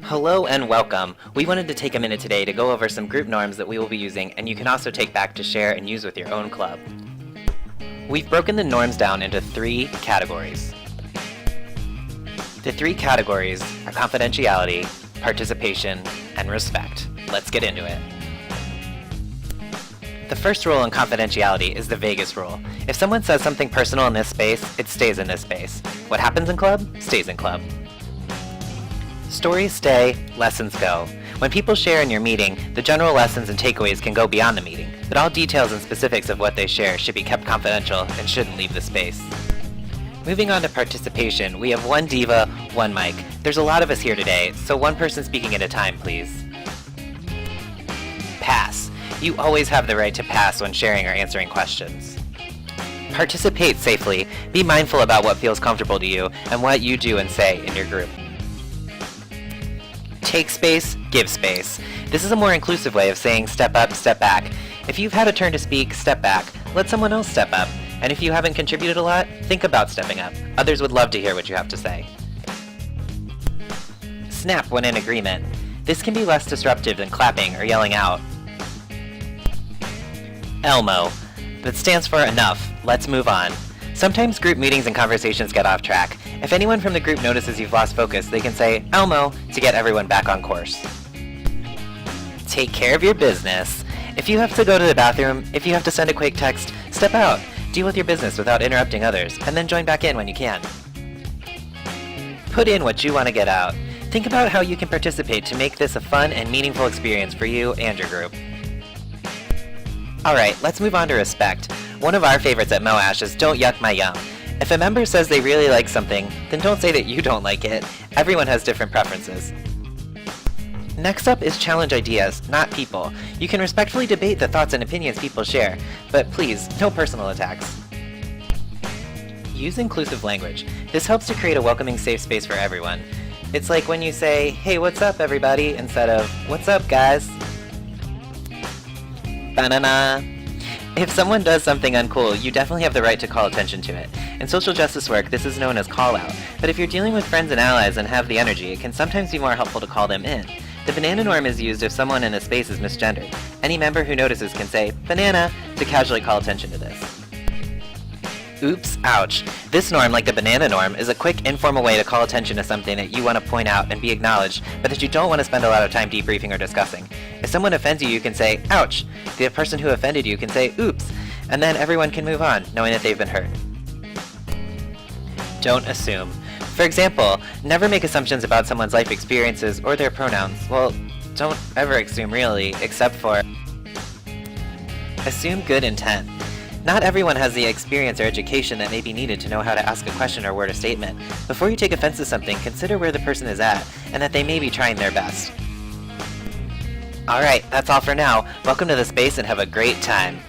Hello and welcome. We wanted to take a minute today to go over some group norms that we will be using and you can also take back to share and use with your own club. We've broken the norms down into 3 categories. The 3 categories are confidentiality, participation, and respect. Let's get into it. The first rule in confidentiality is the Vegas rule. If someone says something personal in this space, it stays in this space. What happens in club, stays in club. Stories stay, lessons go. When people share in your meeting, the general lessons and takeaways can go beyond the meeting, but all details and specifics of what they share should be kept confidential and shouldn't leave the space. Moving on to participation, we have one diva, one mic. There's a lot of us here today, so one person speaking at a time, please. Pass. You always have the right to pass when sharing or answering questions. Participate safely. Be mindful about what feels comfortable to you and what you do and say in your group. Take space, give space. This is a more inclusive way of saying step up, step back. If you've had a turn to speak, step back. Let someone else step up. And if you haven't contributed a lot, think about stepping up. Others would love to hear what you have to say. Snap when in agreement. This can be less disruptive than clapping or yelling out. ELMO. That stands for enough. Let's move on. Sometimes group meetings and conversations get off track. If anyone from the group notices you've lost focus, they can say, ELMO, to get everyone back on course. Take care of your business. If you have to go to the bathroom, if you have to send a quick text, step out. Deal with your business without interrupting others, and then join back in when you can. Put in what you want to get out. Think about how you can participate to make this a fun and meaningful experience for you and your group. Alright, let's move on to respect. One of our favorites at Moash is don't yuck my yum. If a member says they really like something, then don't say that you don't like it. Everyone has different preferences. Next up is challenge ideas, not people. You can respectfully debate the thoughts and opinions people share, but please, no personal attacks. Use inclusive language. This helps to create a welcoming, safe space for everyone. It's like when you say, hey, what's up, everybody, instead of, what's up, guys? Banana. If someone does something uncool, you definitely have the right to call attention to it. In social justice work, this is known as call-out. But if you're dealing with friends and allies and have the energy, it can sometimes be more helpful to call them in. The banana norm is used if someone in a space is misgendered. Any member who notices can say, banana, to casually call attention to this. Oops, ouch. This norm, like the banana norm, is a quick, informal way to call attention to something that you want to point out and be acknowledged, but that you don't want to spend a lot of time debriefing or discussing. If someone offends you, you can say, ouch. The person who offended you can say, oops, and then everyone can move on, knowing that they've been hurt. Don't assume. For example, never make assumptions about someone's life experiences or their pronouns. Well, don't ever assume really, except for assume good intent. Not everyone has the experience or education that may be needed to know how to ask a question or word a statement. Before you take offense to something, consider where the person is at, and that they may be trying their best. Alright, that's all for now. Welcome to the space and have a great time.